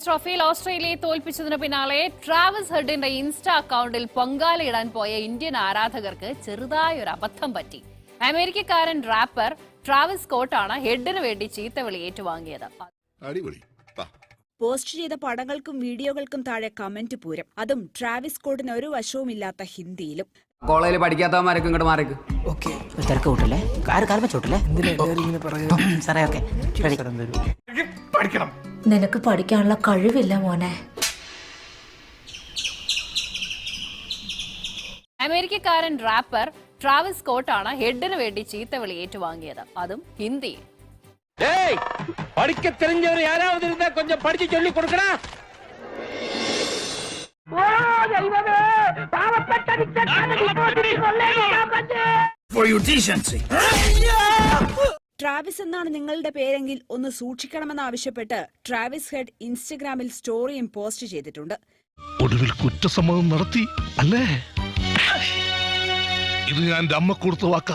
ട്രോഫിയിൽ ഓസ്ട്രേലിയയെ തോൽപ്പിച്ചതിന് പിന്നാലെ ട്രാവിസ് ഹെഡിന്റെ ഇൻസ്റ്റാ അക്കൗണ്ടിൽ പൊങ്കാലയിടാൻ പോയ ഇന്ത്യൻ ആരാധകർക്ക് ചെറുതായൊരു അബദ്ധം പറ്റി. അമേരിക്കക്കാരൻ റാപ്പർ ട്രാവിസ് സ്കോട്ടാണ് ഹെഡിന് വേണ്ടി ചീത്തവിളി ഏറ്റുവാങ്ങിയത്. പോസ്റ്റ് ചെയ്ത പടങ്ങൾക്കും വീഡിയോകൾക്കും താഴെ കമന്റ് പൂരം, അതും ട്രാവിസ് സ്കോട്ടിന് ഒരു വശവുമില്ലാത്ത ഹിന്ദിയിലും. കോളേജിൽ പഠിക്കാത്തവന്മാരൊക്കെ ഇങ്ങോട്ട് മാറിക്ക്. തിരക്ക് കൂട്ടല്ലേ, കാർമച്ചോട്ടല്ലേ. നിനക്ക് പഠിക്കാനുള്ള കഴിവില്ല മോനെ. അമേരിക്കക്കാരൻ റാപ്പർ ട്രാവിസ് സ്കോട്ടാണ് ഹെഡിന് വേണ്ടി ചീത്തവിളി ഏറ്റുവാങ്ങിയത്, അതും ഹിന്ദിയിൽ. പഠിക്ക തെളിഞ്ഞവർ ആരാவது இருந்தா கொஞ்சம் படிச்சு சொல்லி கொடுக்கடா. ട്രാവിസ് എന്നാണ് നിങ്ങളുടെ പേരെങ്കിൽ ഒന്ന് സൂക്ഷിക്കണമെന്നാവശ്യപ്പെട്ട് ട്രാവിസ് ഹെഡ് ഇൻസ്റ്റഗ്രാമിൽ സ്റ്റോറിയും പോസ്റ്റ് ചെയ്തിട്ടുണ്ട്. ഒടുവിൽ കുറ്റസമ്മതം നടത്തി അല്ലേ? ഇത് ഞാൻ അമ്മ കൊടുത്ത വാക്കാ.